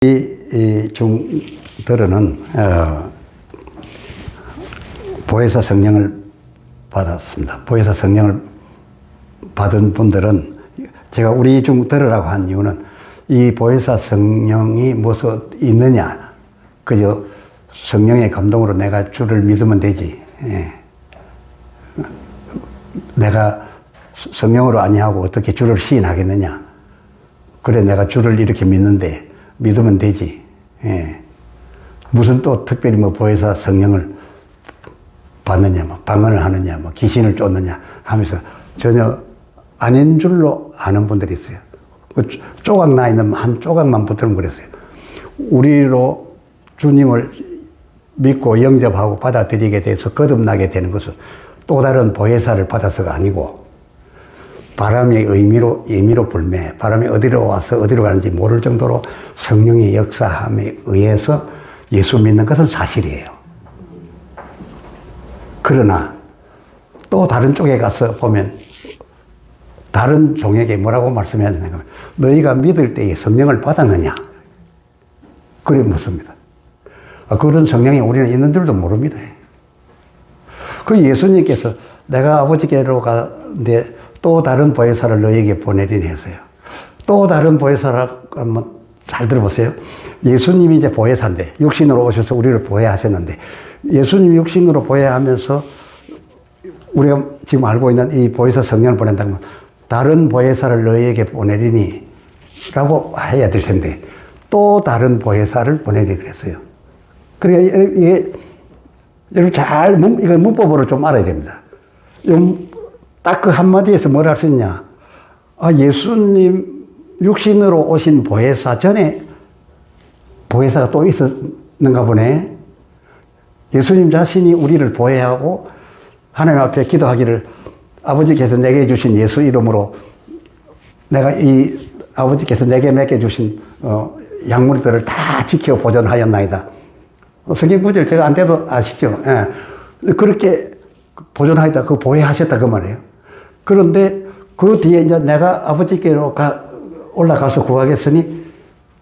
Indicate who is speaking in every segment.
Speaker 1: 이 중들은 보혜사 성령을 받았습니다. 보혜사 성령을 받은 분들은 제가 우리 중들으라고 한 이유는 이 보혜사 성령이 무엇이 있느냐, 그저 성령의 감동으로 내가 주를 믿으면 되지. 내가 성령으로 아니하고 어떻게 주를 시인하겠느냐. 그래, 내가 주를 이렇게 믿는데 믿으면 되지. 무슨 또 특별히 뭐 보혜사 성령을 받느냐, 뭐 방언을 하느냐, 뭐 귀신을 쫓느냐 하면서 전혀 아닌 줄로 아는 분들이 있어요. 그 조각 나 있는 한 조각만 붙들면 그랬어요. 우리로 주님을 믿고 영접하고 받아들이게 돼서 거듭나게 되는 것은 또 다른 보혜사를 받아서가 아니고 바람의 의미로 불매, 바람이 어디로 와서 어디로 가는지 모를 정도로 성령의 역사함에 의해서 예수 믿는 것은 사실이에요. 그러나 또 다른 쪽에 가서 보면 다른 종에게 뭐라고 말씀해야 되냐면 너희가 믿을 때에 성령을 받았느냐? 그래 묻습니다. 그런 성령이 우리는 있는 줄도 모릅니다. 그 예수님께서 내가 아버지께로 가는데 또 다른 보혜사를 너희에게 보내리니 했어요. 또 다른 보혜사라고 하면 잘 들어보세요. 예수님이 이제 보혜사인데 육신으로 오셔서 우리를 보혜하셨는데 예수님이 육신으로 보혜하면서 우리가 지금 알고 있는 이 보혜사 성령을 보낸다면 다른 보혜사를 너희에게 보내리니 라고 해야 될 텐데 또 다른 보혜사를 보내리 그랬어요. 그러니까 이게 여러분 잘 이걸 문법으로 좀 알아야 됩니다. 딱 그 한마디에서 뭘 할 수 있냐. 예수님 육신으로 오신 보혜사 전에 보혜사가 또 있었는가 보네. 예수님 자신이 우리를 보혜하고 하나님 앞에 기도하기를 아버지께서 내게 주신 예수 이름으로 내가 이 아버지께서 내게 맡겨주신 약물들을 다 지켜 보존하였나이다. 성경 구절 제가 안 돼도 아시죠? 예. 그렇게 보존하였다, 그 보혜하셨다 그 말이에요. 그런데 그 뒤에 이제 내가 아버지께로 올라가서 구하겠으니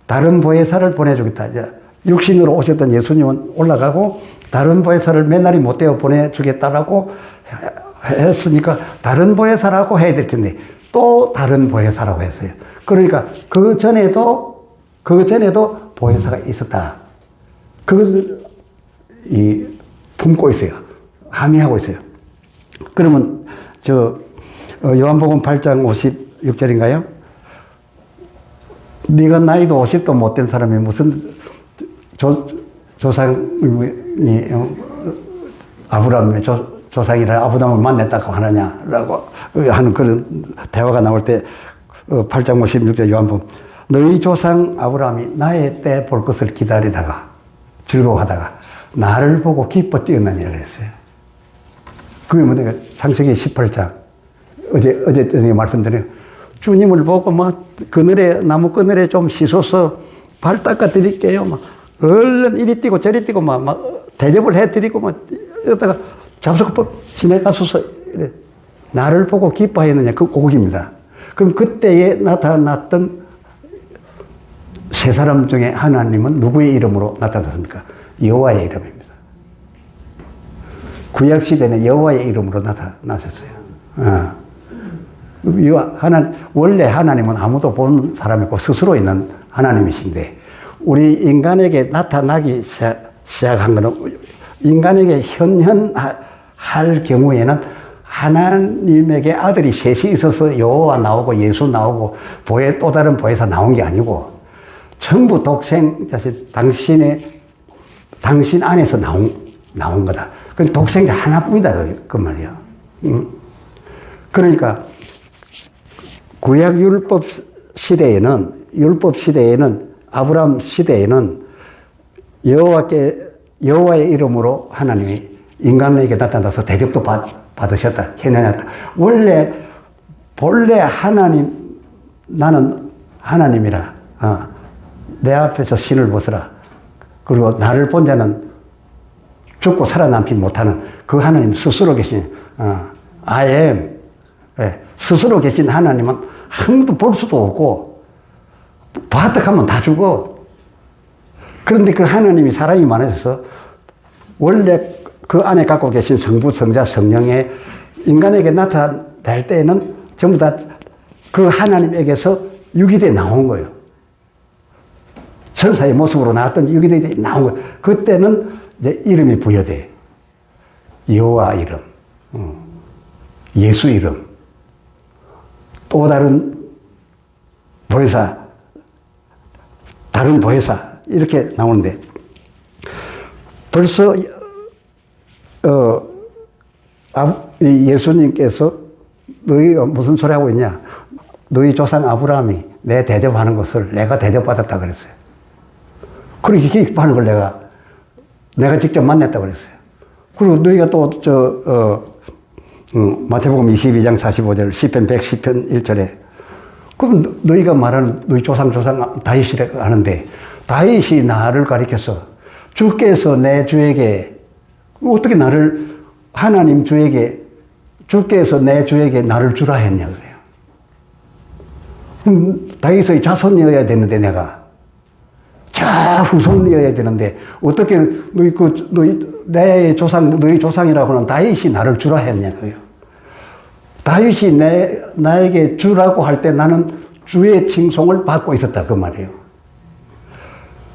Speaker 1: 다른 보혜사를 보내주겠다. 이제 육신으로 오셨던 예수님은 올라가고 다른 보혜사를 맨날이 못 되어 보내주겠다라고 했으니까 다른 보혜사라고 해야 될 텐데 또 다른 보혜사라고 했어요. 그러니까 그 전에도 보혜사가 있었다. 그것을 품고 있어요. 함의하고 있어요. 그러면 요한복음 8장 56절인가요? 네가 나이도 50도 못 된 사람이 무슨 조상이 아브라함의 조상이라 아브라함을 만났다고 하느냐라고 하는 그런 대화가 나올 때 8장 56절 요한복음 너희 조상 아브라함이 나의 때 볼 것을 기다리다가 즐거워하다가 나를 보고 기뻐 뛰어나니라 그랬어요. 그게 뭐냐? 창세기 18장 어제 저녁에 말씀드린 주님을 보고 나무 그늘에 좀 씻어서 발 닦아 드릴게요. 얼른 이리 뛰고 저리 뛰고 대접을 해 드리고 여기다가 잡수고 지나가소서 이래. 나를 보고 기뻐하였느냐 그 곡입니다. 그럼 그때에 나타났던 세 사람 중에 하나님은 누구의 이름으로 나타났습니까? 여호와의 이름입니다. 구약 시대는 여호와의 이름으로 나타나셨어요. 원래 하나님은 아무도 보는 사람이 없고 스스로 있는 하나님이신데 우리 인간에게 나타나기 시작한 것은 인간에게 현현할 경우에는 하나님에게 아들이 셋이 있어서 여호와 나오고 예수 나오고 또 다른 보혜사 나온 게 아니고 전부 독생자신 당신 안에서 나온 거다. 그 독생자 하나뿐이다 그 말이야. 그러니까 구약 율법 시대에는 아브라함 시대에는 여호와의 이름으로 하나님이 인간에게 나타나서 대접도 받으셨다. 해내놨다. 본래 나는 하나님이라. 내 앞에서 신을 벗으라. 그리고 나를 본 자는 죽고 살아남지 못하는 그 하나님 스스로 계신 I am 스스로 계신 하나님은 아무도 볼 수도 없고 봤다 하면 다 죽어. 그런데 그 하나님이 사랑이 많으셔서 원래 그 안에 갖고 계신 성부, 성자, 성령의 인간에게 나타날 때에는 전부 다 그 하나님에게서 유기되어 나온 거예요. 천사의 모습으로 나왔던 유기되어 나온 거예요. 그때는 이제 이름이 부여돼. 여호와 이름, 예수 이름, 또 다른 보혜사, 다른 보혜사 이렇게 나오는데 벌써 예수님께서 너희가 무슨 소리 하고 있냐? 너희 조상 아브라함이 내 대접하는 것을 내가 대접받았다 그랬어요. 그렇게 기뻐하는 걸 내가 직접 만났다 그랬어요. 그리고 너희가 또 마태복음 22장 45절, 시편 110편 1절에 그럼 너희가 말하는 너희 조상 다윗이라고 하는데 다윗이 나를 가리켜서 주께서 내 주에게 어떻게 나를 하나님 주에게 주께서 내 주에게 나를 주라 했냐고요. 그럼 다윗의 자손이어야 되는데 내가 후손이어야 되는데 어떻게 너희 조상이라고 하는 다윗이 나를 주라 했냐고요. 다윗이 나에게 주라고 할 때 나는 주의 칭송을 받고 있었다 그 말이에요.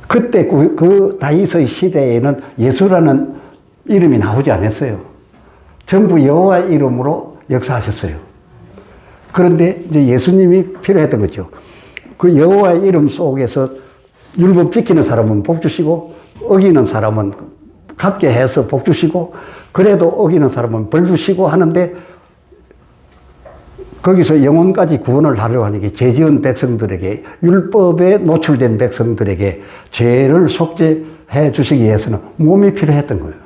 Speaker 1: 그때 그 다윗의 시대에는 예수라는 이름이 나오지 않았어요. 전부 여호와 이름으로 역사하셨어요. 그런데 이제 예수님이 필요했던 거죠. 그 여호와 이름 속에서 율법 지키는 사람은 복 주시고 어기는 사람은 갚게 해서 복 주시고 그래도 어기는 사람은 벌 주시고 하는데 거기서 영혼까지 구원을 하려고 하는 게 죄지은 백성들에게 율법에 노출된 백성들에게 죄를 속죄해 주시기 위해서는 몸이 필요했던 거예요.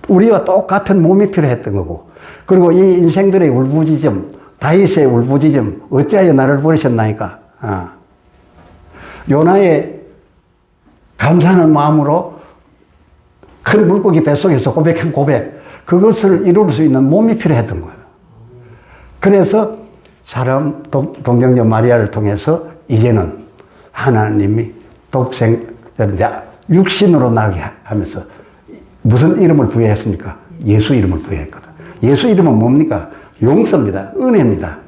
Speaker 1: 우리와 똑같은 몸이 필요했던 거고 그리고 이 인생들의 울부짖음 다윗의 울부짖음 어찌하여 나를 버리셨나이까 요나의 감사하는 마음으로 큰 물고기 뱃속에서 고백한 고백 그것을 이룰 수 있는 몸이 필요했던 거예요. 그래서 사람 동정녀 마리아를 통해서 이제는 하나님이 육신으로 나게 하면서 무슨 이름을 부여했습니까? 예수 이름을 부여했거든. 예수 이름은 뭡니까? 용서입니다. 은혜입니다.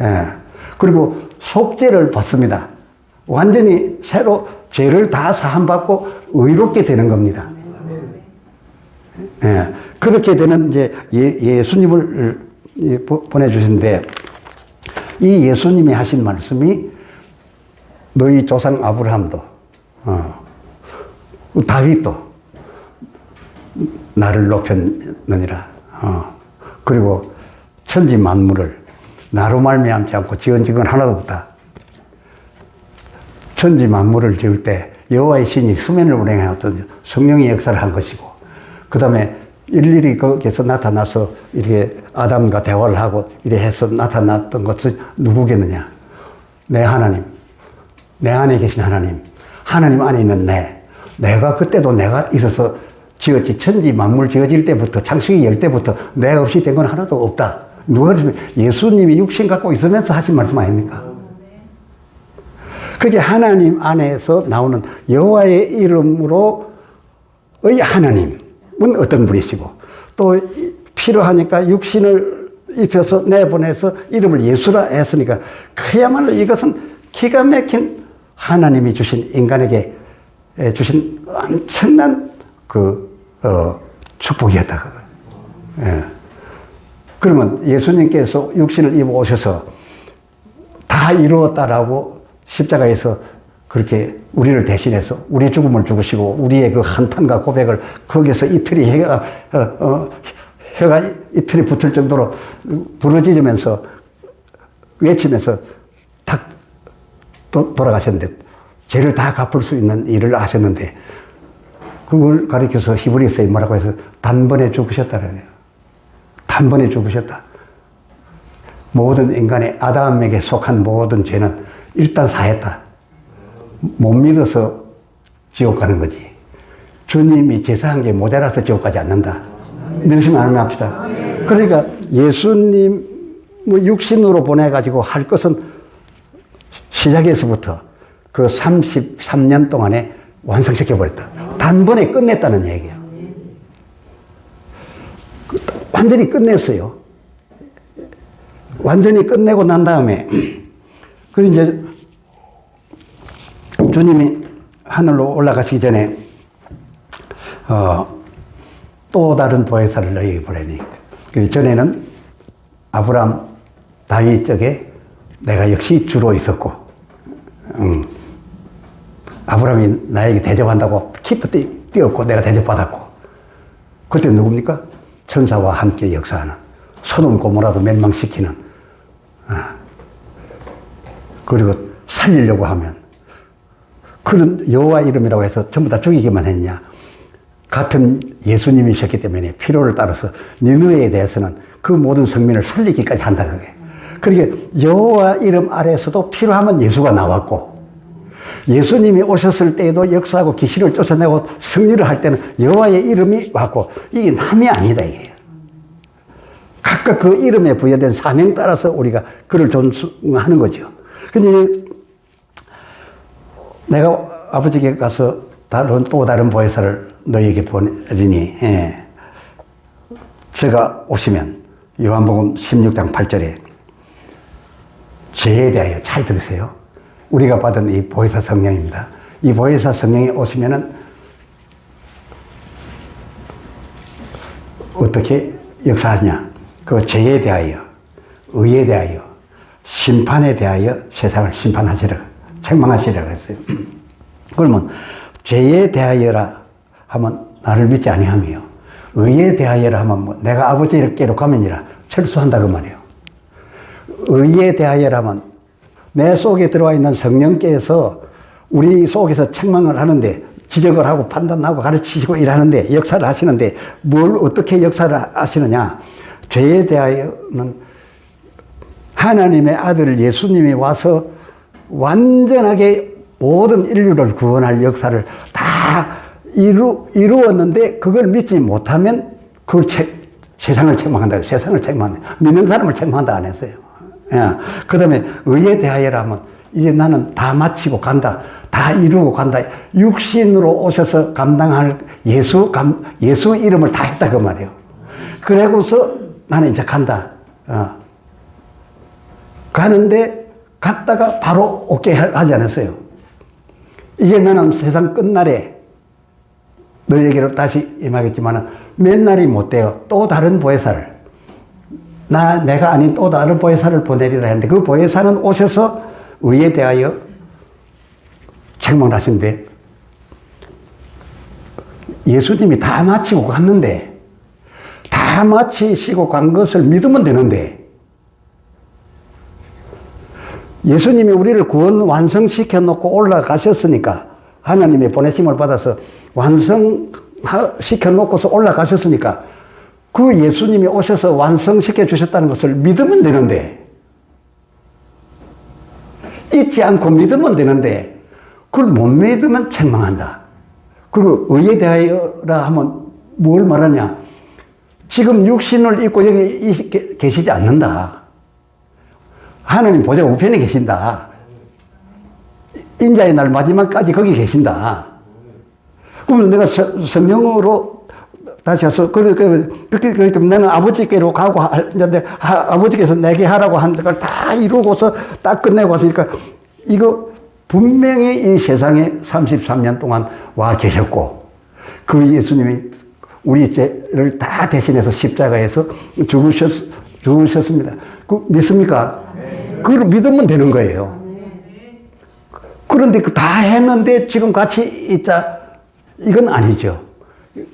Speaker 1: 예. 그리고 속죄를 받습니다. 완전히 새로 죄를 다 사함받고 의롭게 되는 겁니다. 예. 그렇게 되는 이제 예수님을 보내주신데 이 예수님이 하신 말씀이 너희 조상 아브라함도 다윗도 나를 높였느니라. 그리고 천지 만물을 나로 말미암지 않고 지은 건 하나도 없다. 천지 만물을 지을 때 여호와의 신이 수면을 운행하였던 성령의 역사를 한 것이고 그 다음에 일일이 거기서 나타나서 이렇게 아담과 대화를 하고 이래 해서 나타났던 것은 누구겠느냐? 내 하나님, 내 안에 계신 하나님, 하나님 안에 있는 내가 그때도 내가 있어서 지었지 천지 만물 지어질 때부터 창세기 열 때부터 내가 없이 된 건 하나도 없다. 누가 그러면 예수님이 육신 갖고 있으면서 하신 말씀 아닙니까? 그게 하나님 안에서 나오는 여호와의 이름으로의 하나님은 어떤 분이시고 또 필요하니까 육신을 입혀서 내보내서 이름을 예수라 했으니까 그야말로 이것은 기가 막힌 하나님이 주신 인간에게 주신 엄청난 축복이었다. 예. 그러면 예수님께서 육신을 입어 오셔서 다 이루었다라고 십자가에서 그렇게 우리를 대신해서 우리 죽음을 죽으시고 우리의 그 한탄과 고백을 거기서 이틀이 혀가 이틀이 붙을 정도로 부러지면서 외치면서 탁 돌아가셨는데 죄를 다 갚을 수 있는 일을 하셨는데 그걸 가리켜서 히브리서에 뭐라고 해서 단번에 죽으셨다는 거예요. 단번에 죽으셨다. 모든 인간의 아담에게 속한 모든 죄는 일단 사했다. 못 믿어서 지옥 가는 거지. 주님이 제사한 게 모자라서 지옥 가지 않는다. 믿으시면 안 합시다. 그러니까 예수님 육신으로 보내가지고 할 것은 시작에서부터 그 33년 동안에 완성시켜버렸다. 단번에 끝냈다는 얘기예요. 완전히 끝냈어요. 완전히 끝내고 난 다음에, 그리고 이제 주님이 하늘로 올라가시기 전에, 또 다른 보혜사를 너희에게 보내니. 그 전에는 아브라함, 다윗 쪽에 내가 역시 주로 있었고, 아브라함이 나에게 대접한다고 기쁘게 뛰었고, 내가 대접받았고, 그때 누굽니까? 천사와 함께 역사하는, 소돔 고모라도 멸망시키는, 그리고 살리려고 하면, 그런 여호와 이름이라고 해서 전부 다 죽이기만 했냐? 같은 예수님이셨기 때문에 필요를 따라서 니느웨에 대해서는 그 모든 성민을 살리기까지 한다 그게. 그러니까 여호와 이름 아래에서도 필요하면 예수가 나왔고, 예수님이 오셨을 때에도 역사하고 귀신을 쫓아내고 승리를 할 때는 여호와의 이름이 왔고, 이게 남이 아니다 이게. 각각 그 이름에 부여된 사명 따라서 우리가 그를 존중하는 거죠. 근데 내가 아버지께 가서 또 다른 보혜사를 너희에게 보내리니, 제가 오시면 요한복음 16장 8절에 죄에 대하여, 잘 들으세요. 우리가 받은 이 보혜사 성령입니다. 이 보혜사 성령이 오시면은 어떻게 역사하냐? 그 죄에 대하여, 의에 대하여, 심판에 대하여 세상을 심판하시라, 책망하시라 그랬어요. 그러면 죄에 대하여라 하면 나를 믿지 아니하며, 의에 대하여라 하면 뭐 내가 아버지께로 가면이라 철수한다 그 말이에요. 의에 대하여라 하면 내 속에 들어와 있는 성령께서 우리 속에서 책망을 하는데, 지적을 하고 판단하고 가르치시고 일하는데, 역사를 하시는데, 뭘 어떻게 역사를 하시느냐? 죄에 대하여는 하나님의 아들 예수님이 와서 완전하게 모든 인류를 구원할 역사를 다 이루었는데, 그걸 믿지 못하면 그걸 세상을 책망한다. 세상을 책망한다. 믿는 사람을 책망한다 안 했어요. 그 다음에 의에 대하여라 하면, 이제 나는 다 마치고 간다. 다 이루고 간다. 육신으로 오셔서 감당할 예수 이름을 다 했다 그 말이에요. 그러고서 나는 이제 간다. 가는데 갔다가 바로 오게 하지 않았어요. 이제 나는 세상 끝날에 너희에게로 다시 임하겠지만 몇 날이 못 돼요. 또 다른 보혜사를, 내가 아닌 또 다른 보혜사를 보내리라 했는데, 그 보혜사는 오셔서 의에 대하여 책망을 하시는데, 예수님이 다 마치고 갔는데, 다 마치시고 간 것을 믿으면 되는데, 예수님이 우리를 구원 완성시켜 놓고 올라가셨으니까, 하나님의 보내심을 받아서 완성시켜 놓고서 올라가셨으니까, 그 예수님이 오셔서 완성시켜 주셨다는 것을 믿으면 되는데, 잊지 않고 믿으면 되는데, 그걸 못 믿으면 책망한다. 그리고 의에 대하여라 하면 뭘 말하냐? 지금 육신을 입고 여기 계시지 않는다. 하나님 보좌 우편에 계신다. 인자의 날 마지막까지 거기 계신다. 그러면 내가 성령으로 다시 가서, 그렇기 때문에 나는 아버지께로 가고, 아버지께서 내게 하라고 한 걸 다 이루고서 딱 끝내고 왔으니까, 이거 분명히 이 세상에 33년 동안 와 계셨고, 그 예수님이 우리 죄를 다 대신해서 십자가에서 죽으셨습니다. 그 믿습니까? 그걸 믿으면 되는 거예요. 그런데 다 했는데 지금 같이 있자, 이건 아니죠.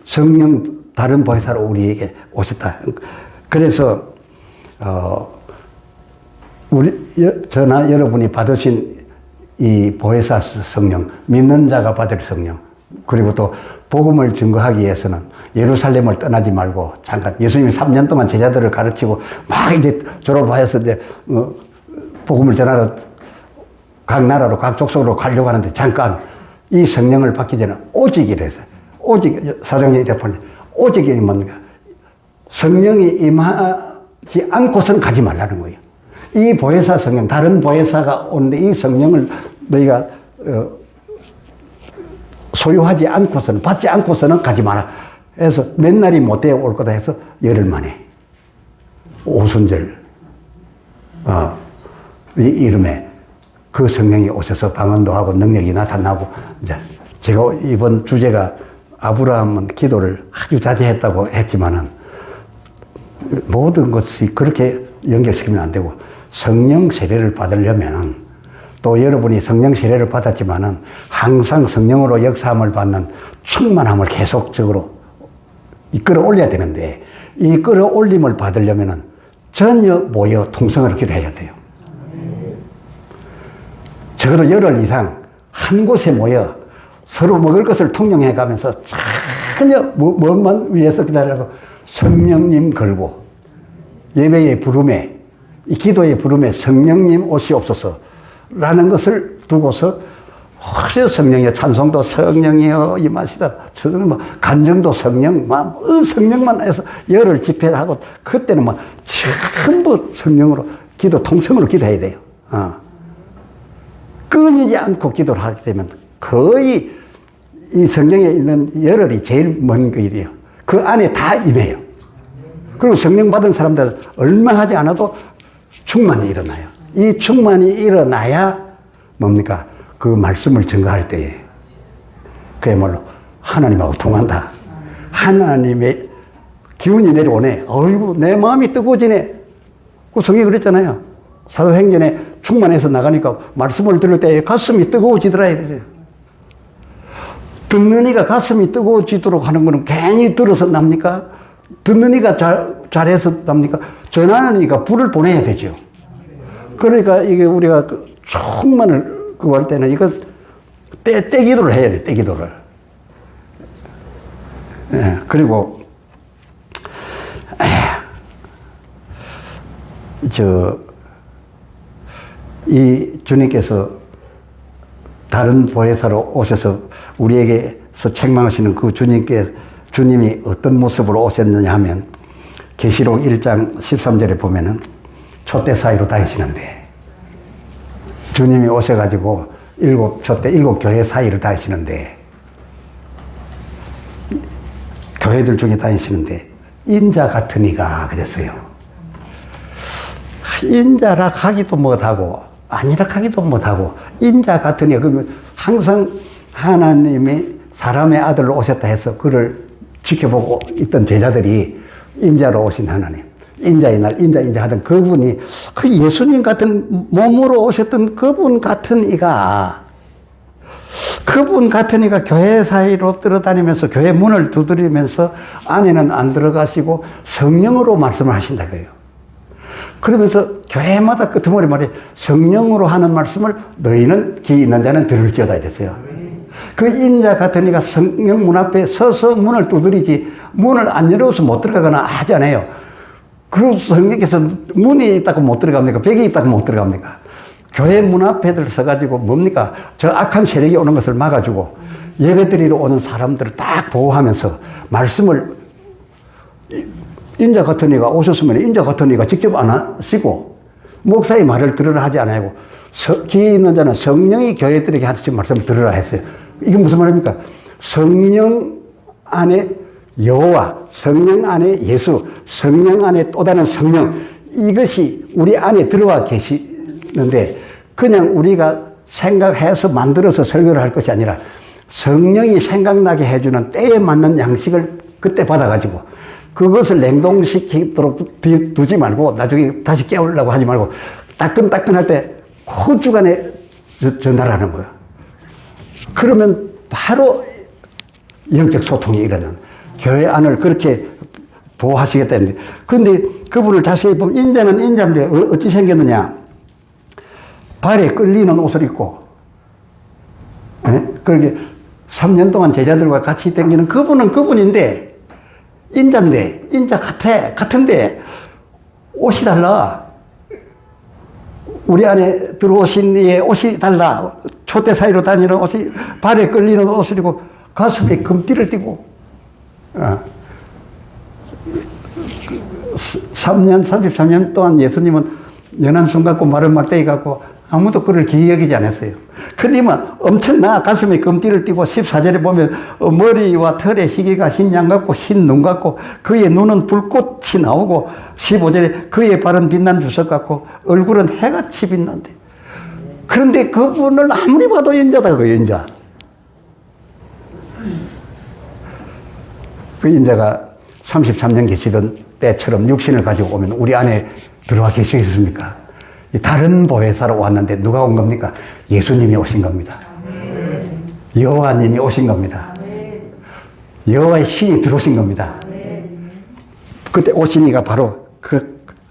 Speaker 1: 성령 다른 보혜사로 우리에게 오셨다. 그래서 저나 여러분이 받으신 이 보혜사 성령, 믿는 자가 받을 성령, 그리고 또 복음을 증거하기 위해서는 예루살렘을 떠나지 말고 잠깐, 예수님이 3년 동안 제자들을 가르치고 막 이제 졸업하여서 이제 복음을 전하러 각 나라로 각 족속으로 가려고 하는데, 잠깐 이 성령을 받기 전에 오직이래서, 오직 사정이 대표는 오직이 뭔가 성령이 임하지 않고선 가지 말라는 거예요. 이 보혜사 성령, 다른 보혜사가 오는데 이 성령을 너희가 소유하지 않고서는, 받지 않고서는 가지 마라. 해서 맨날이 못 되어 올 거다 해서 열흘 만에 오순절, 이 이름에 그 성령이 오셔서 방언도 하고 능력이 나타나고, 이제 제가 이번 주제가 아브라함은 기도를 아주 자제했다고 했지만은 모든 것이 그렇게 연결시키면 안 되고, 성령 세례를 받으려면 또 여러분이 성령 세례를 받았지만은 항상 성령으로 역사함을 받는 충만함을 계속적으로 끌어올려야 되는데, 이 끌어올림을 받으려면은 전혀 모여 통성을 기도해야 돼요. 적어도 열흘 이상 한 곳에 모여 서로 먹을 것을 통용해 가면서 전혀 뭐만 위해서 기다리고 성령님 걸고, 예배의 부름에, 이 기도의 부름에 성령님 오시옵소서라는 것을 두고서 혹시 성령의 찬송도 성령이여 임하시다, 간증도 성령, 성령만 해서 열흘 집회하고, 그때는 뭐 전부 성령으로 기도 통성으로 기도해야 돼요. 끊이지 않고 기도를 하게 되면 거의 이 성경에 있는 열흘이 제일 먼 길이에요. 그 안에 다 임해요. 그리고 성령 받은 사람들 얼마 하지 않아도 충만이 일어나요. 이 충만이 일어나야 뭡니까? 그 말씀을 증거할 때에 그야말로 하나님하고 통한다. 하나님의 기운이 내려오네. 어이구, 내 마음이 뜨거워지네. 그 성경이 그랬잖아요. 사도행전에 충만해서 나가니까 말씀을 들을 때 가슴이 뜨거워지더라 이랬어요. 듣는 이가 가슴이 뜨거워지도록 하는 거는 괜히 들어서 납니까? 듣는 이가 잘해서 납니까? 전하는 이가 불을 보내야 되죠. 그러니까 이게 우리가 충만을 구할 때는 이거 떼기도를 해야 돼, 떼기도를. 예, 그리고 이 주님께서 다른 보혜사로 오셔서 우리에게서 책망하시는 그 주님이 어떤 모습으로 오셨느냐 하면, 계시록 1장 13절에 보면은 촛대 사이로 다니시는데, 주님이 오셔가지고 일곱 교회 사이를 다니시는데, 교회들 중에 다니시는데 인자 같은 이가 그랬어요. 인자라 하기도 못하고 아니라 하기도 못하고 인자 같은 이가, 그러면 항상 하나님이 사람의 아들로 오셨다 해서 그를 지켜보고 있던 제자들이 인자로 오신 하나님, 인자의 날 인자 하던 그분이, 그 예수님 같은 몸으로 오셨던 그분 같은 이가 교회 사이로 들어다니면서 교회 문을 두드리면서 안에는 안 들어가시고 성령으로 말씀을 하신다고요. 그러면서 교회마다 끄트머리 말이 성령으로 하는 말씀을 너희는 귀 있는 자는 들을지어다 이랬어요. 그 인자 같은 이가 성령 문 앞에 서서 문을 두드리지, 문을 안 열어서 못 들어가거나 하지 않아요. 그 성령께서 문이 있다고 못 들어갑니까? 벽이 있다고 못 들어갑니까? 교회 문 앞에 서가지고 뭡니까? 저 악한 세력이 오는 것을 막아주고 예배 드리러 오는 사람들을 딱 보호하면서 말씀을, 인자 같은 이가 오셨으면 인자 같은 이가 직접 안 하시고 목사의 말을 들으라 하지 않아요. 귀 있는 자는 성령이 교회들에게 하신 말씀을 들으라 했어요. 이게 무슨 말입니까? 성령 안에 여호와, 성령 안에 예수, 성령 안에 또 다른 성령, 이것이 우리 안에 들어와 계시는데, 그냥 우리가 생각해서 만들어서 설교를 할 것이 아니라 성령이 생각나게 해주는 때에 맞는 양식을 그때 받아가지고 그것을 냉동시키도록 두지 말고 나중에 다시 깨우려고 하지 말고 따끈따끈할 때 그 주간에 전달하는 거예요. 그러면 바로 영적 소통이 일어나는, 교회 안을 그렇게 보호하시겠다 했는데, 그런데 그분을 다시 보면 인자는 인자인데 어찌 생겼느냐? 발에 끌리는 옷을 입고, 그렇게 3년 동안 제자들과 같이 다니는 그분은 그분인데, 인자인데, 인자 같은데, 옷이 달라. 우리 안에 들어오신 이의 옷이 달라. 촛대 사이로 다니는 옷이, 발에 끌리는 옷을 입고, 가슴에 금띠를 띠고, 33년 동안 예수님은 연한 숨 갖고 마른 막대기 갖고 아무도 그를 기이 여기지 않았어요. 그러면 엄청나 가슴에 금띠를 띠고 14절에 보면 머리와 털에 희귀가 흰 양 같고 흰 눈 같고 그의 눈은 불꽃이 나오고 15절에 그의 발은 빛난 주석 같고 얼굴은 해같이 빛난대. 그런데 그분을 아무리 봐도 연자다, 그 연자. 그 인자가 33년 계시던 때처럼 육신을 가지고 오면 우리 안에 들어와 계시겠습니까? 다른 보혜사로 왔는데 누가 온 겁니까? 예수님이 오신 겁니다. 여호와님이 오신 겁니다. 여호와의 신이 들어오신 겁니다. 그때 오신 이가 바로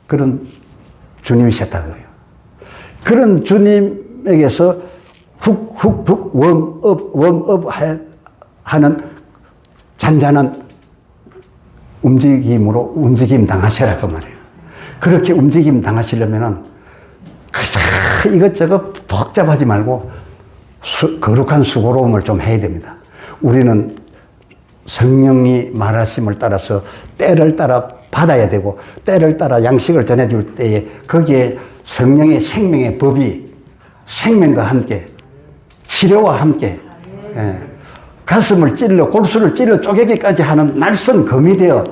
Speaker 1: 그런 주님이셨다고요. 그런 주님에게서 훅훅훅 웜업 하는 잔잔한 움직임으로 움직임 당하시라 그 말이에요. 그렇게 움직임 당하시려면은 이것저것 복잡하지 말고 거룩한 수고로움을 좀 해야 됩니다. 우리는 성령이 말하심을 따라서 때를 따라 받아야 되고 때를 따라 양식을 전해줄 때에 거기에 성령의 생명의 법이 생명과 함께 치료와 함께 가슴을 찔러 골수를 찔러 쪼개기까지 하는 날선 검이 되어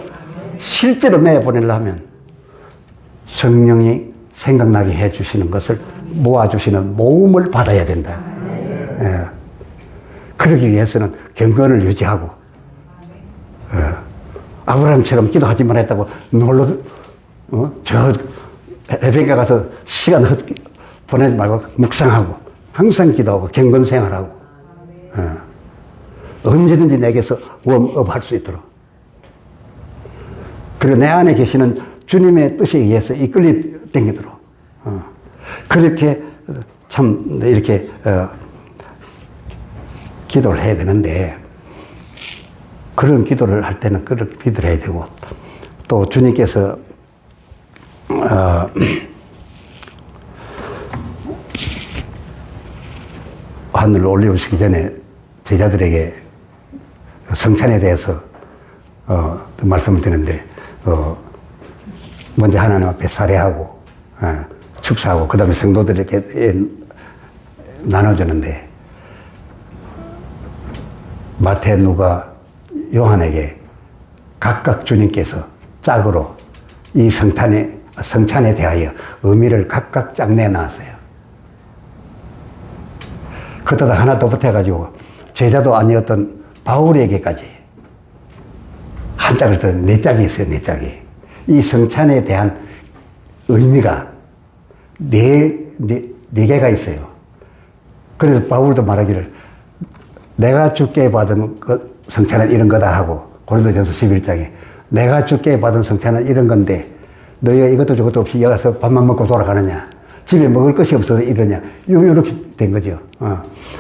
Speaker 1: 실제로 내보내려면 성령이 생각나게 해주시는 것을 모아주시는 모음을 받아야 된다. 그러기 위해서는 경건을 유지하고 아브라함처럼 기도하지 말았다고 저 에베가 가서 시간 보내지 말고 묵상하고 항상 기도하고 경건 생활하고 언제든지 내게서 웜업 할 수 있도록. 그리고 내 안에 계시는 주님의 뜻에 의해서 이끌리 땡기도록. 그렇게 참 이렇게 기도를 해야 되는데 그런 기도를 할 때는 그렇게 기도를 해야 되고 또 주님께서 하늘로 올려오시기 전에 제자들에게 성찬에 대해서 말씀을 드리는데 먼저 하나님 앞에 살해하고 축사하고 그 다음에 성도들에게 나눠주는데 마태, 누가, 요한에게 각각 주님께서 짝으로 이 성찬에 대하여 의미를 각각 짝 내놨어요. 그러다 하나 더 붙여가지고 제자도 아니었던 바울에게까지 한 짝을 더 네 짝이 있어요. 네 짝이. 이 성찬에 대한 의미가 네 개가 있어요. 그래서 바울도 말하기를 내가 주께 받은 그 성찬은 이런 거다 하고 고린도전서 11장에 내가 주께 받은 성찬은 이런 건데 너희가 이것도 저것도 없이 여기 가서 밥만 먹고 돌아가느냐, 집에 먹을 것이 없어서 이러냐, 이렇게 된 거죠.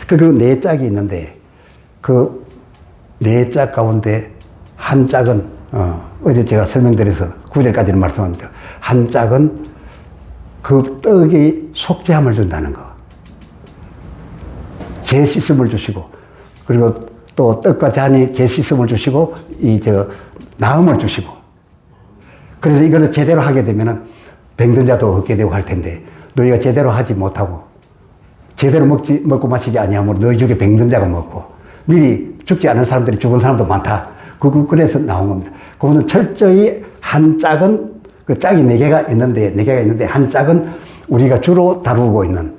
Speaker 1: 그 네 짝이 있는데 그 네 짝 가운데 한 짝은 어제 제가 설명드려서 9절까지는 말씀합니다. 한 짝은 그 떡이 속죄함을 준다는 거, 제 씻음을 주시고, 그리고 또 떡과 잔이 제 씻음을 주시고 나음을 주시고. 그래서 이걸 제대로 하게 되면은 병든 자도 얻게 되고 할 텐데 너희가 제대로 하지 못하고 제대로 먹고 마시지 아니하므로 너희 중에 병든 자가 먹고 미리 죽지 않은 사람들이 죽은 사람도 많다. 그래서 나온 겁니다. 그거는 철저히 한 짝은 그 짝이 네 개가 있는데 한 짝은 우리가 주로 다루고 있는,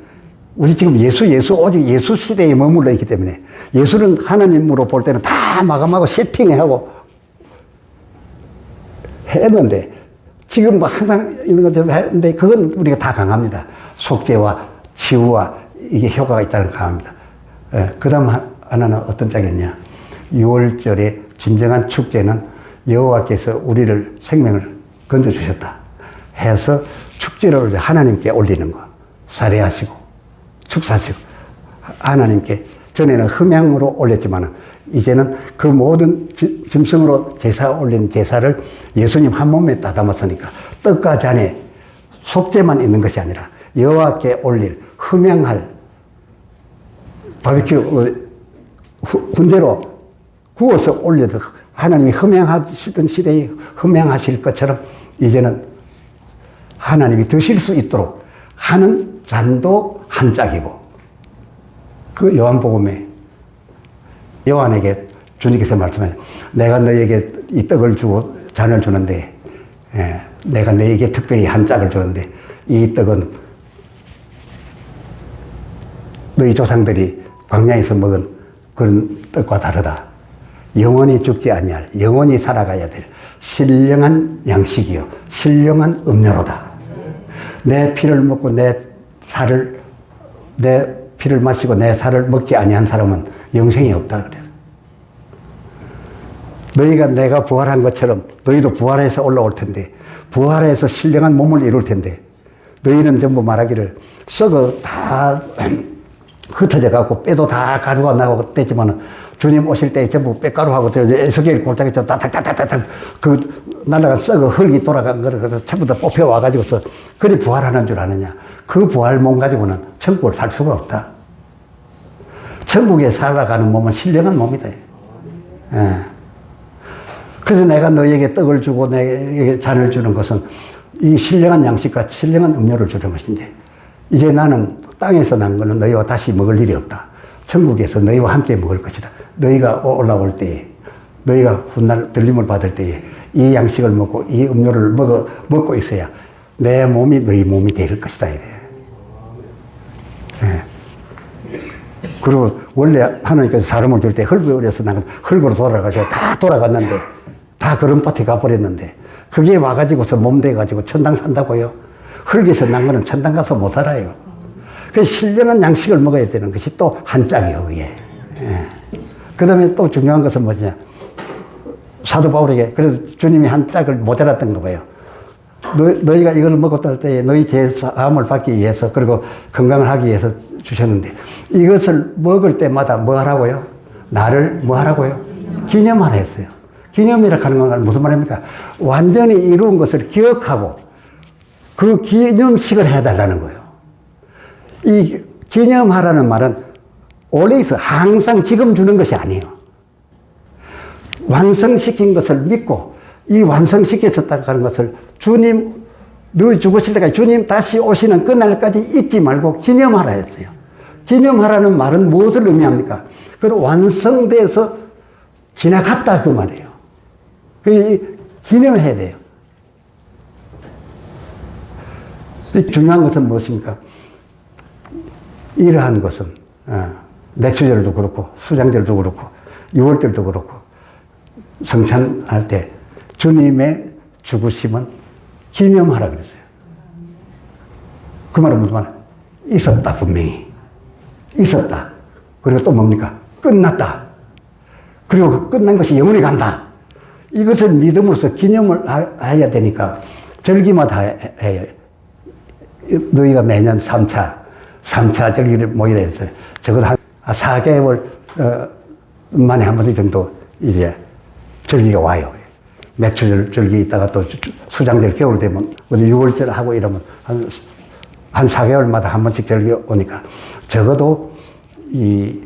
Speaker 1: 우리 지금 오직 예수 시대에 머물러 있기 때문에 예수는 하나님으로 볼 때는 다 마감하고 세팅하고 했는데 지금 뭐 항상 이런 것처럼 했는데 그건 우리가 다 강합니다. 속죄와 치유와 이게 효과가 있다는 걸 강합니다. 그 다음 하나는 어떤 짝이었냐. 6월절에 진정한 축제는 여호와께서 우리를 생명을 건져주셨다 해서 축제를 하나님께 올리는 거, 살해하시고 축사하시고 하나님께, 전에는 흠향으로 올렸지만은 이제는 그 모든 짐승으로 제사 올린 제사를 예수님 한 몸에 다 담았으니까 떡과 잔에 속죄만 있는 것이 아니라 여호와께 올릴 흠향할 바비큐 훈제로 구워서 올려도 하나님이 흠향하시던 시대에 흠향하실 것처럼 이제는 하나님이 드실 수 있도록 하는 잔도 한 짝이고, 그 요한복음에 요한에게 주님께서 말씀하신, 내가 너에게 이 떡을 주고 잔을 주는데, 내가 너에게 특별히 한 짝을 주는데, 이 떡은 너희 조상들이 광야에서 먹은 그런 떡과 다르다. 영원히 죽지 아니할, 영원히 살아가야 될 신령한 양식이요, 신령한 음료로다. 내 피를 먹고 내 피를 마시고 내 살을 먹지 아니한 사람은 영생이 없다 그래서. 너희가 내가 부활한 것처럼 너희도 부활해서 올라올 텐데, 부활해서 신령한 몸을 이룰 텐데, 너희는 전부 말하기를 썩어 다 흩어져 갖고 뼈도 다 가루가 나고 됐지만 주님 오실 때 전부 뼈가루하고 에스겔 골짜기 좀 딱딱딱딱딱 그 날아간 썩어 흙이 돌아간 거를 그래서 전부 다 뽑혀 와가지고서 그리 부활하는 줄 아느냐. 그 부활 몸 가지고는 천국을 살 수가 없다. 천국에 살아가는 몸은 신령한 몸이다. 예. 그래서 내가 너에게 떡을 주고 너에게 잔을 주는 것은 이 신령한 양식과 신령한 음료를 주는 것인데, 이제 나는 땅에서 난 거는 너희와 다시 먹을 일이 없다. 천국에서 너희와 함께 먹을 것이다. 너희가 올라올 때에, 너희가 훗날 들림을 받을 때에 이 양식을 먹고 이 음료를 먹고 있어야 내 몸이 너희 몸이 될 것이다. 이래. 예. 그리고 원래 하나님께서 사람을 줄 때 흙에 어려서 나는 흙으로 돌아가서 다 돌아갔는데, 다 그런밭에 가버렸는데, 그게 와가지고서 몸 돼가지고 천당 산다고요. 흙에서 난 거는 천당 가서 못 살아요. 그 신령한 양식을 먹어야 되는 것이 또 한 짝이에요, 그게. 예. 그 다음에 또 중요한 것은 뭐냐. 사도 바울에게, 그래도 주님이 한 짝을 모자랐던 거 봐요. 너희가 이걸 먹었을 때에 너희 죄 사함을 받기 위해서, 그리고 건강을 하기 위해서 주셨는데, 이것을 먹을 때마다 뭐 하라고요? 나를 뭐 하라고요? 기념하라 했어요. 기념이라 하는 건 무슨 말입니까? 완전히 이룬 것을 기억하고 그 기념식을 해달라는 거예요. 이 기념하라는 말은 always, 항상 지금 주는 것이 아니에요. 완성시킨 것을 믿고, 이 완성시켰었다고 하는 것을 주님, 너희 죽으실 때까지 주님 다시 오시는 그날까지 잊지 말고 기념하라 했어요. 기념하라는 말은 무엇을 의미합니까? 그건 완성돼서 지나갔다 그 말이에요. 그 기념해야 돼요. 중요한 것은 무엇입니까? 이러한 것은 맥주절도 그렇고 수장절도 그렇고 6월절도 그렇고 성찬할 때 주님의 죽으심은 기념하라 그랬어요. 그 말은 무슨 말? 있었다, 분명히. 있었다. 그리고 또 뭡니까? 끝났다. 그리고 그 끝난 것이 영원히 간다. 이것을 믿음으로써 기념을 해야 되니까 절기마다 해요. 너희가 매년 3차 절기를 모이라 했어요. 적어도 한 4개월 만에 한 번 정도 이제 절기가 와요. 맥주절 절기 있다가 또 수장절 겨울 되면 6월절 하고 이러면 한 4개월마다 한 번씩 절기 오니까 적어도 이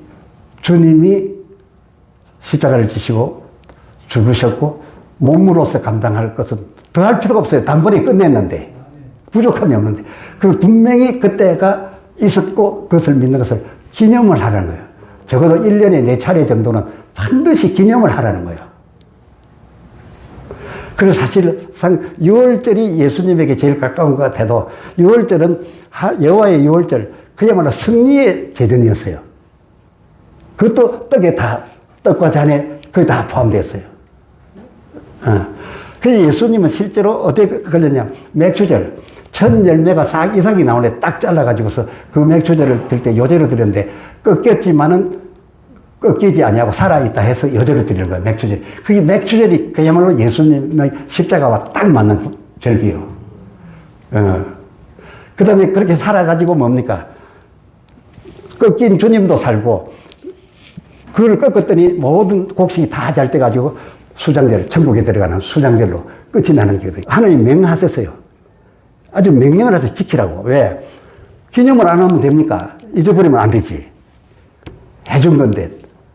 Speaker 1: 주님이 십자가를 지시고 죽으셨고 몸으로서 감당할 것은 더 할 필요가 없어요. 단번에 끝냈는데 부족함이 없는데 그 분명히 그때가 있었고 그것을 믿는 것을 기념을 하라는 거예요. 적어도 1년에 4차례 정도는 반드시 기념을 하라는 거예요. 그래서 사실상 6월절이 예수님에게 제일 가까운 것 같아도 6월절은 여호와의 6월절 그야말로 승리의 계절이었어요. 그것도 떡과 잔에 그게 다 포함되었어요. 그래서 예수님은 실제로 어떻게 걸렸냐. 맥주절, 첫 열매가 4 이상이 나오는데 딱 잘라가지고서 그 맥주절을 들 때 요제로 드렸는데 꺾였지만은 꺾이지 아니하고 살아있다 해서 요제로 드리는 거예요, 맥주절. 그게 맥주절이 그야말로 예수님의 십자가와 딱 맞는 절기예요. 그 다음에 그렇게 살아가지고 뭡니까? 꺾인 주님도 살고, 그걸 꺾었더니 모든 곡식이 다 잘 돼가지고 수장절, 천국에 들어가는 수장절로 끝이 나는 거거든요. 하나님 명하셨어요. 아주 명령을 해서 지키라고. 왜? 기념을 안 하면 됩니까? 잊어버리면 안 되지. 해준 건데,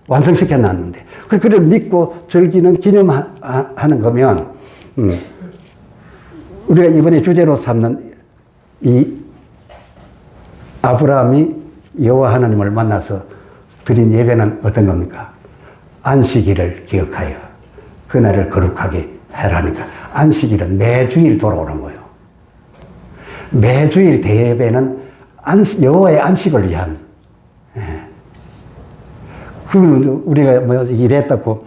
Speaker 1: 완성시켜 놨는데. 그걸 믿고 즐기는 기념하는 거면, 우리가 이번에 주제로 삼는 이 아브라함이 여호와 하나님을 만나서 드린 예배는 어떤 겁니까? 안식일을 기억하여 그날을 거룩하게 해라니까. 안식일은 매주일 돌아오는 거예요. 매주일 대예배는 여호와의 안식을 위한. 그러면 우리가 뭐 일했다고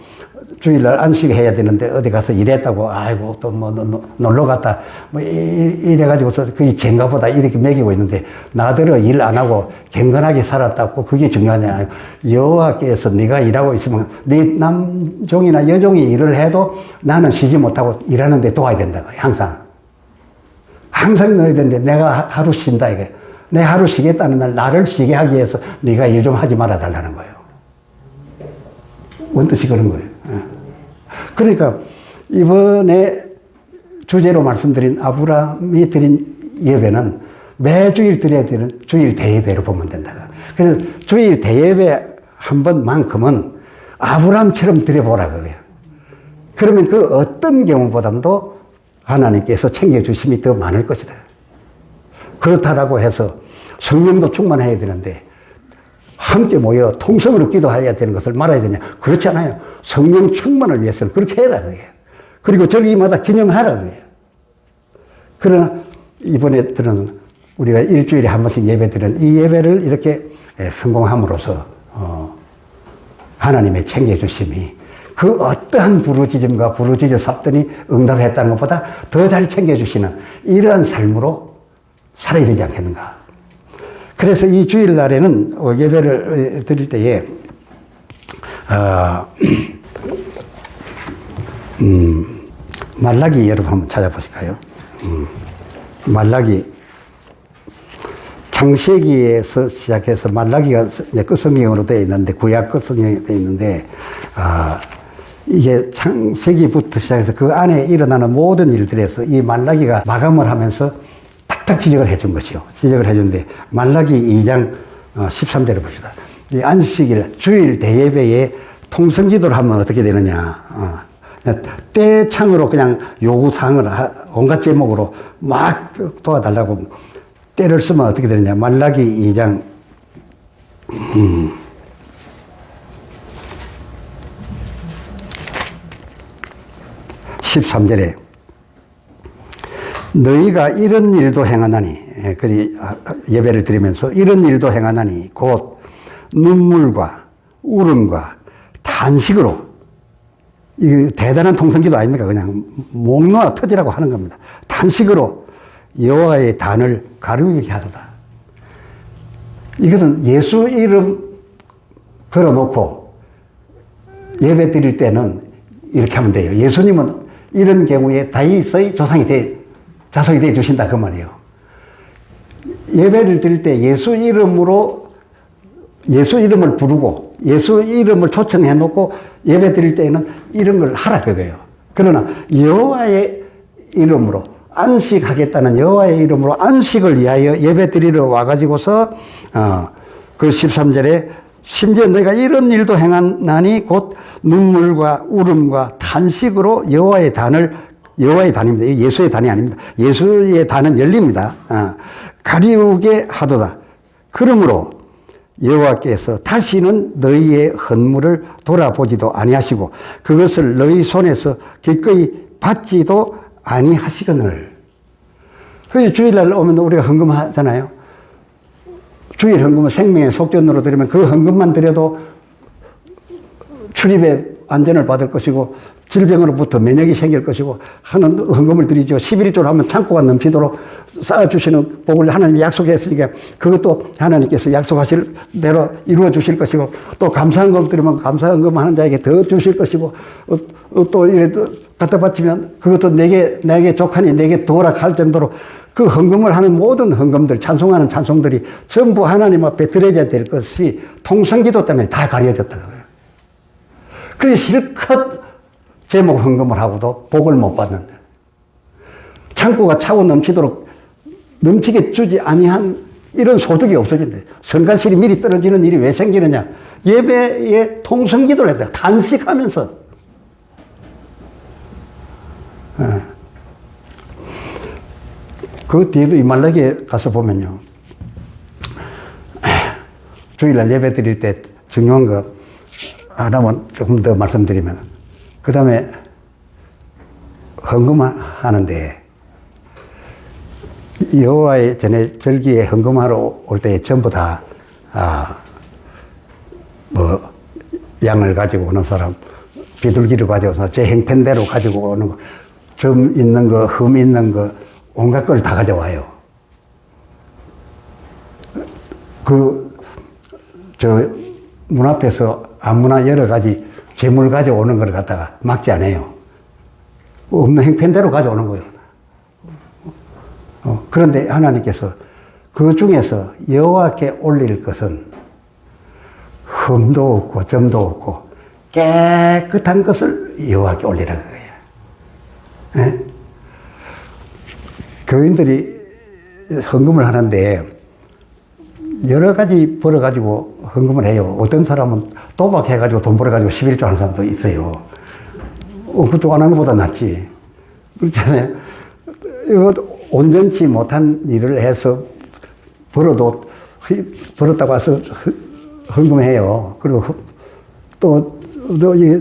Speaker 1: 주일날 안식해야 되는데 어디 가서 일했다고 아이고 또 뭐 놀러 갔다 뭐 이래가지고서 그게 갱가보다 이렇게 매기고 있는데 나더러 일 안 하고 경건하게 살았다고 그게 중요하냐. 여호와께서 네가 일하고 있으면 네 남종이나 여종이 일을 해도 나는 쉬지 못하고 일하는데 도와야 된다고. 항상 넣어야 되는데 내가 하루 쉰다 이게. 내 하루 쉬겠다는 날 나를 쉬게 하기 위해서 네가 일 좀 하지 말아 달라는 거예요. 원뜻이 그런 거예요. 그러니까 이번에 주제로 말씀드린 아브라함이 드린 예배는 매주일 드려야 되는 주일 대예배로 보면 된다. 그래서 주일 대예배 한 번만큼은 아브라함처럼 드려보라 그거예요. 그러면 그 어떤 경우보다도 하나님께서 챙겨주심이 더 많을 것이다. 그렇다라고 해서 성령도 충만해야 되는데 함께 모여 통성으로 기도해야 되는 것을 말아야 되냐? 그렇지 않아요. 성령 충만을 위해서는 그렇게 해라 그게. 그리고 절기마다 기념하라 그게. 그러나 이번에 들은 우리가 일주일에 한 번씩 예배 드리는 이 예배를 이렇게 성공함으로써 하나님의 챙겨주심이 그 어떠한 부르짖음과 부르짖어 샀더니 응답했다는 것보다 더 잘 챙겨주시는 이러한 삶으로 살아야 되지 않겠는가. 그래서 이 주일날에는 예배를 드릴 때에 말라기 여러분 한번 찾아보실까요? 말라기 창세기에서 시작해서 말라기가 끝성경으로 되어 있는데 구약 끝성경이 되어 있는데 이게 창세기부터 시작해서 그 안에 일어나는 모든 일들에서 이 말라기가 마감을 하면서 딱 지적을 해준 것이요. 지적을 해준데 말라기 2장 13절을 봅시다. 이 안식일 주일 대예배에 통성기도를 하면 어떻게 되느냐. 떼창으로 그냥 요구사항을 온갖 제목으로 막 도와달라고 때를 쓰면 어떻게 되느냐. 말라기 2장 13절에 너희가 이런 일도 행하나니, 그리 예배를 드리면서 이런 일도 행하나니 곧 눈물과 울음과 탄식으로, 이 대단한 통성기도 아닙니까? 그냥 목 놓아 터지라고 하는 겁니다. 탄식으로 여호와의 단을 가르게 하도다. 이것은 예수 이름 걸어놓고 예배 드릴 때는 이렇게 하면 돼요. 예수님은 이런 경우에 다윗의 자손이 되어 주신다 그 말이에요. 예배를 드릴 때 예수 이름으로 예수 이름을 부르고 예수 이름을 초청해 놓고 예배 드릴 때에는 이런 걸 하라 그거예요. 그러나 여호와의 이름으로 안식하겠다는 여호와의 이름으로 안식을 위하여 예배 드리러 와가지고서 그 13절에 심지어 너희가 이런 일도 행하나니 곧 눈물과 울음과 탄식으로 여호와의 단입니다. 예수의 단이 아닙니다. 예수의 단은 열립니다. 가리우게 하도다. 그러므로 여호와께서 다시는 너희의 헌물을 돌아보지도 아니하시고 그것을 너희 손에서 기꺼이 받지도 아니하시거늘. 그 주일날 오면 우리가 헌금하잖아요. 주일 헌금은 생명의 속전으로 드리면 그 헌금만 드려도 출입의 안전을 받을 것이고 질병으로부터 면역이 생길 것이고 하는 헌금을 드리죠. 11조를 하면 창고가 넘치도록 쌓아주시는 복을 하나님이 약속했으니까 그것도 하나님께서 약속하실 대로 이루어 주실 것이고 또 감사헌금 드리면 감사헌금 하는 자에게 더 주실 것이고 또 이래 갖다 바치면 그것도 내게 족하니 내게 도락할 정도로 그 헌금을 하는 모든 헌금들, 찬송하는 찬송들이 전부 하나님 앞에 드려져야 될 것이 통성기도 때문에 다 가려졌다고요. 그게 실컷 제목 헌금을 하고도 복을 못 받는다. 창고가 차고 넘치도록 넘치게 주지 아니한 이런 소득이 없어진다. 성가실이 미리 떨어지는 일이 왜 생기느냐. 예배에 통성기도를 했다. 단식하면서. 그 뒤에도 이 말라기에 가서 보면요. 주일날 예배 드릴 때 중요한 거 하나만 조금 더 말씀드리면, 그 다음에 헌금하는데, 여호와의 전에 절기에 헌금하러 올 때 전부 다, 양을 가지고 오는 사람, 비둘기를 가져와서 제 행편대로 가지고 오는 거, 점 있는 거, 흠 있는 거, 온갖 걸 다 가져와요. 문 앞에서 아무나 여러 가지 재물 가져오는 걸 갖다가 막지 않아요. 없는 행편대로 가져오는 거예요. 그런데 하나님께서 그 중에서 여호와께 올릴 것은 흠도 없고 점도 없고 깨끗한 것을 여호와께 올리라는 거예요. 네? 교인들이 헌금을 하는데 여러 가지 벌어가지고 헌금을 해요. 어떤 사람은 도박해가지고 돈 벌어가지고 11조 하는 사람도 있어요. 그것도 안 하는 것보다 낫지. 그렇잖아요. 온전치 못한 일을 해서 벌었다고 해서 헌금해요. 그리고 또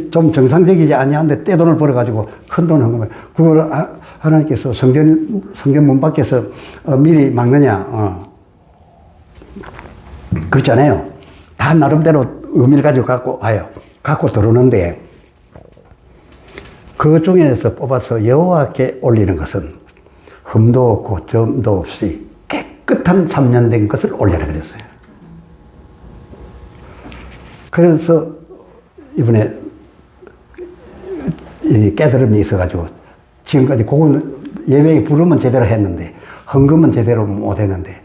Speaker 1: 좀 정상적이지 아니한데 떼돈을 벌어가지고 큰 돈 헌금해. 그걸 하나님께서 성전 문 밖에서 미리 막느냐? 그렇지 않아요. 다 나름대로 의미를 가지고 갖고 와요. 갖고 들어오는데 그 중에서 뽑아서 여호와께 올리는 것은 흠도 없고 점도 없이 깨끗한 3년 된 것을 올려라 그랬어요. 그래서 이번에 깨달음이 있어가지고 지금까지 그건 예배에 부르면 제대로 했는데 헌금은 제대로 못 했는데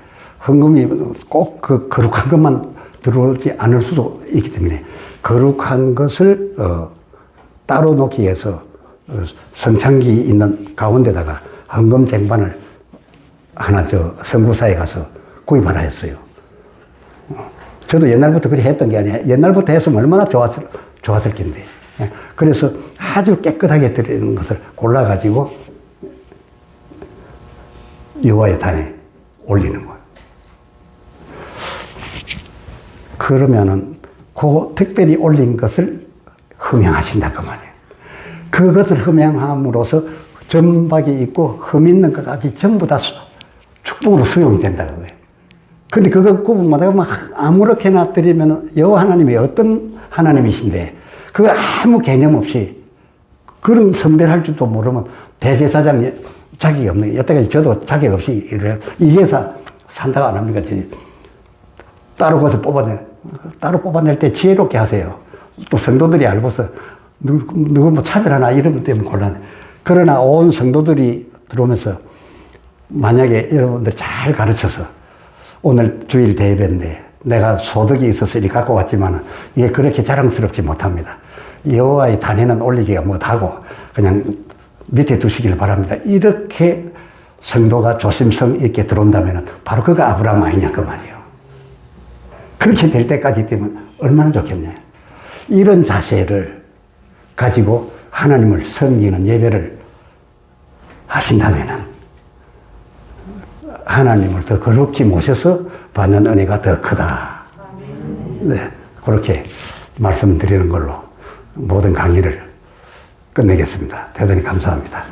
Speaker 1: 헌금이 꼭 그 거룩한 것만 들어오지 않을 수도 있기 때문에 거룩한 것을 따로 놓기 위해서 성창기 있는 가운데다가 헌금 쟁반을 하나 선구사에 가서 구입하라 했어요. 저도 옛날부터 그렇게 했던 게 아니에요. 옛날부터 했으면 얼마나 좋았을 텐데. 그래서 아주 깨끗하게 드리는 것을 골라가지고 여호와의 단에 올리는 거예요. 그러면은 그 특별히 올린 것을 흠양하신다 그 말이에요. 그것을 흠양함으로써 점박이 있고 흠 있는 것까지 전부 다 축복으로 수용이 된다 그거예요. 근데 그거 구분마다 아무렇게나 드리면 여호와 하나님이 어떤 하나님이신데 그거 아무 개념 없이 그런 선별할 줄도 모르면 대제사장이 자격이 없는, 여태까지 저도 자격 없이 이래요. 이 제사 산다고 안 합니까? 따로 가서 따로 뽑아낼 때 지혜롭게 하세요. 또 성도들이 알고서 누구 뭐 차별하나 이러면 때문에 곤란해. 그러나 온 성도들이 들어오면서 만약에 여러분들이 잘 가르쳐서 오늘 주일 대예배인데 내가 소득이 있어서 이리 갖고 왔지만 이게 그렇게 자랑스럽지 못합니다. 여호와의 단에는 올리기가 못하고 그냥 밑에 두시길 바랍니다. 이렇게 성도가 조심성 있게 들어온다면 바로 그가 아브라함 아니냐 그 말이에요. 그렇게 될 때까지 되면 얼마나 좋겠냐. 이런 자세를 가지고 하나님을 섬기는 예배를 하신다면 하나님을 더 거룩히 모셔서 받는 은혜가 더 크다. 네, 그렇게 말씀드리는 걸로 모든 강의를 끝내겠습니다. 대단히 감사합니다.